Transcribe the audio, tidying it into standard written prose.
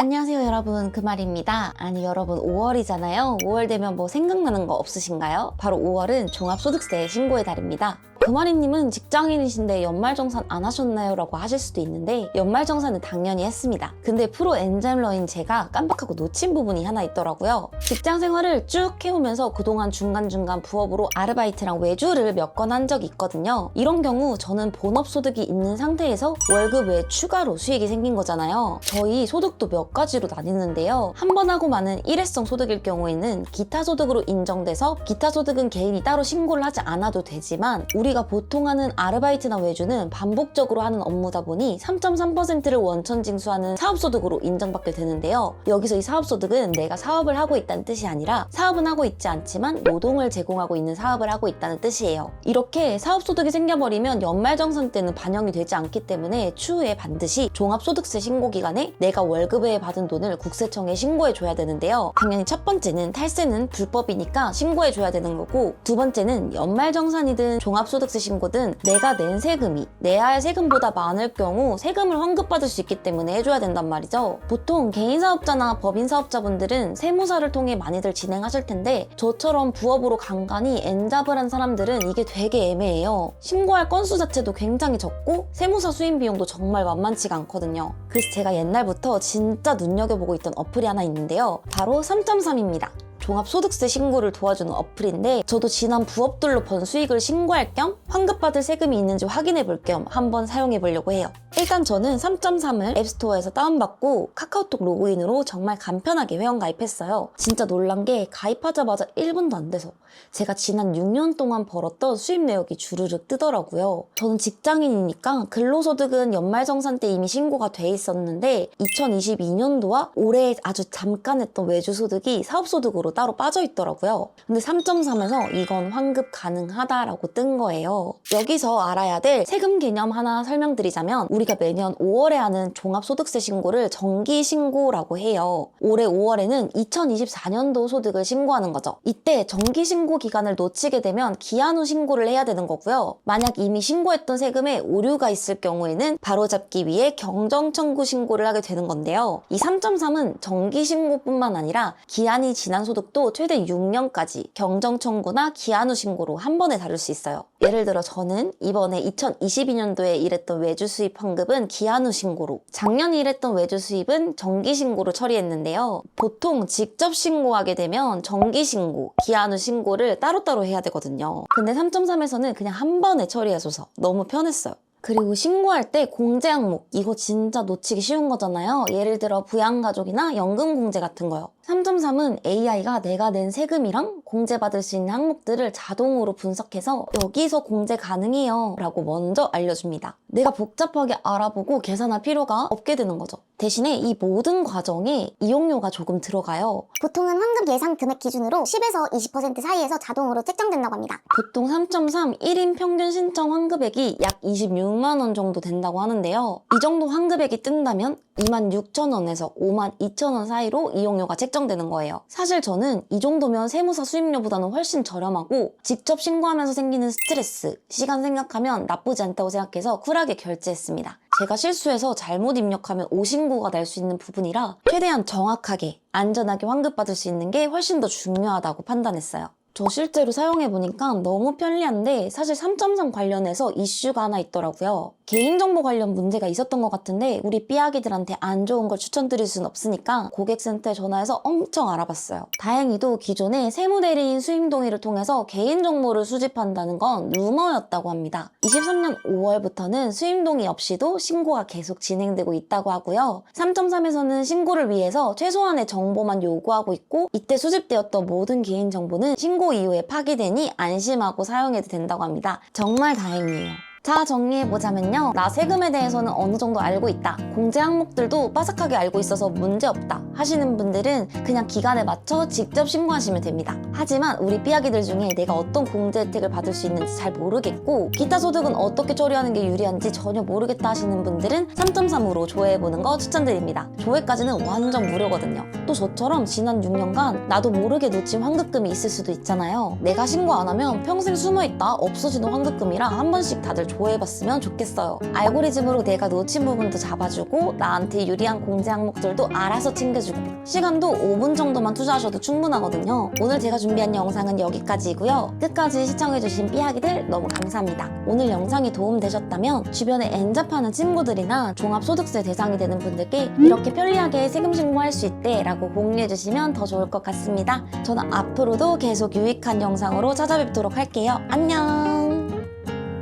안녕하세요 여러분, 금알입니다. 아니 여러분, 5월이잖아요. 5월 되면 뭐 생각나는 거 없으신가요? 바로 5월은 종합소득세 신고의 달입니다. 금알이님은 직장인이신데 연말정산 안 하셨나요? 라고 하실 수도 있는데 연말정산은 당연히 했습니다. 근데 프로 엔젤러인 제가 깜빡하고 놓친 부분이 하나 있더라고요. 직장 생활을 쭉 해오면서 그동안 중간중간 부업으로 아르바이트랑 외주를 몇 건 한 적이 있거든요. 이런 경우 저는 본업소득이 있는 상태에서 월급 외에 추가로 수익이 생긴 거잖아요. 저희 소득도 몇 가지로 나뉘는데요. 한 번 하고 마는 일회성 소득일 경우에는 기타소득으로 인정돼서 기타소득은 개인이 따로 신고를 하지 않아도 되지만 우리가 보통 하는 아르바이트나 외주는 반복적으로 하는 업무다 보니 3.3%를 원천 징수하는 사업소득으로 인정받게 되는데요. 여기서 이 사업소득은 내가 사업을 하고 있다는 뜻이 아니라 사업은 하고 있지 않지만 노동을 제공하고 있는 사업을 하고 있다는 뜻이에요. 이렇게 사업소득이 생겨버리면 연말정산 때는 반영이 되지 않기 때문에 추후에 반드시 종합소득세 신고 기간에 내가 월급 외에 받은 돈을 국세청에 신고해줘야 되는데요. 당연히 첫 번째는 탈세는 불법이니까 신고해줘야 되는 거고, 두 번째는 연말정산이든 종합소득세 신고든 내가 낸 세금이 내야 할 세금보다 많을 경우 세금을 환급받을 수 있기 때문에 해줘야 된단 말이죠. 보통 개인사업자나 법인사업자분들은 세무사를 통해 많이들 진행하실 텐데 저처럼 부업으로 간간히 엔잡을 한 사람들은 이게 되게 애매해요. 신고할 건수 자체도 굉장히 적고 세무사 수임 비용도 정말 만만치가 않거든요. 그래서 제가 옛날부터 진짜 눈여겨보고 있던 어플이 하나 있는데요. 바로 3.3입니다. 종합소득세 신고를 도와주는 어플인데 저도 지난 부업들로 번 수익을 신고할 겸 환급받을 세금이 있는지 확인해 볼 겸 한번 사용해 보려고 해요. 일단 저는 3.3을 앱스토어에서 다운받고 카카오톡 로그인으로 정말 간편하게 회원가입했어요. 진짜 놀란 게 가입하자마자 1분도 안 돼서 제가 지난 6년 동안 벌었던 수입 내역이 주르륵 뜨더라고요. 저는 직장인이니까 근로소득은 연말정산 때 이미 신고가 돼 있었는데 2022년도와 올해 아주 잠깐 했던 외주소득이 사업소득으로 따로 빠져 있더라고요. 근데 3.3에서 이건 환급 가능하다라고 뜬 거예요. 여기서 알아야 될 세금 개념 하나 설명드리자면 우리가 매년 5월에 하는 종합소득세 신고를 정기신고라고 해요. 올해 5월에는 2024년도 소득을 신고하는 거죠. 이때 정기신고 기간을 놓치게 되면 기한 후 신고를 해야 되는 거고요. 만약 이미 신고했던 세금에 오류가 있을 경우에는 바로잡기 위해 경정청구 신고를 하게 되는 건데요. 이 3.3은 정기신고뿐만 아니라 기한이 지난 소득도 최대 6년까지 경정청구나 기한 후 신고로 한 번에 다룰 수 있어요. 예를 들어 저는 이번에 2022년도에 일했던 외주 수입 환급은 기한 후 신고로, 작년 일했던 외주 수입은 정기 신고로 처리했는데요. 보통 직접 신고하게 되면 정기 신고, 기한 후 신고를 따로따로 해야 되거든요. 근데 3.3에서는 그냥 한 번에 처리해줘서 너무 편했어요. 그리고 신고할 때 공제 항목, 이거 진짜 놓치기 쉬운 거잖아요. 예를 들어 부양가족이나 연금공제 같은 거요. 3.3은 AI가 내가 낸 세금이랑 공제받을 수 있는 항목들을 자동으로 분석해서 여기서 공제 가능해요 라고 먼저 알려줍니다. 내가 복잡하게 알아보고 계산할 필요가 없게 되는 거죠. 대신에 이 모든 과정에 이용료가 조금 들어가요. 보통은 환급 예상 금액 기준으로 10에서 20% 사이에서 자동으로 책정된다고 합니다. 보통 3.3 1인 평균 신청 환급액이 약 26만 원 정도 된다고 하는데요. 이 정도 환급액이 뜬다면 26,000원에서 52,000원 사이로 이용료가 책정되는 거예요. 사실 저는 이 정도면 세무사 수임료보다는 훨씬 저렴하고 직접 신고하면서 생기는 스트레스, 시간 생각하면 나쁘지 않다고 생각해서 쿨하게 결제했습니다. 제가 실수해서 잘못 입력하면 오신고가 날 수 있는 부분이라 최대한 정확하게 안전하게 환급받을 수 있는 게 훨씬 더 중요하다고 판단했어요. 저 실제로 사용해보니까 너무 편리한데 사실 3.3 관련해서 이슈가 하나 있더라고요. 개인정보 관련 문제가 있었던 것 같은데 우리 삐아기들한테 안 좋은 걸 추천드릴 순 없으니까 고객센터에 전화해서 엄청 알아봤어요. 다행히도 기존에 세무대리인 수임동의를 통해서 개인정보를 수집한다는 건 루머였다고 합니다. 23년 5월부터는 수임동의 없이도 신고가 계속 진행되고 있다고 하고요. 3.3에서는 신고를 위해서 최소한의 정보만 요구하고 있고 이때 수집되었던 모든 개인정보는 신고 이후에 파기되니 안심하고 사용해도 된다고 합니다. 정말 다행이에요. 자, 정리해보자면요. 나 세금에 대해서는 어느 정도 알고 있다. 공제 항목들도 빠삭하게 알고 있어서 문제없다 하시는 분들은 그냥 기간에 맞춰 직접 신고하시면 됩니다. 하지만 우리 삐아기들 중에 내가 어떤 공제 혜택을 받을 수 있는지 잘 모르겠고 기타 소득은 어떻게 처리하는 게 유리한지 전혀 모르겠다 하시는 분들은 3.3으로 조회해보는 거 추천드립니다. 조회까지는 완전 무료거든요. 또 저처럼 지난 6년간 나도 모르게 놓친 환급금이 있을 수도 있잖아요. 내가 신고 안 하면 평생 숨어있다 없어지는 환급금이라 한 번씩 다들 좋아해봤으면 좋겠어요. 알고리즘으로 내가 놓친 부분도 잡아주고 나한테 유리한 공지 항목들도 알아서 챙겨주고 시간도 5분 정도만 투자하셔도 충분하거든요. 오늘 제가 준비한 영상은 여기까지이고요. 끝까지 시청해주신 삐약이들 너무 감사합니다. 오늘 영상이 도움되셨다면 주변에 엔잡하는 친구들이나 종합소득세 대상이 되는 분들께 이렇게 편리하게 세금 신고할 수 있대 라고 공유해주시면 더 좋을 것 같습니다. 저는 앞으로도 계속 유익한 영상으로 찾아뵙도록 할게요. 안녕.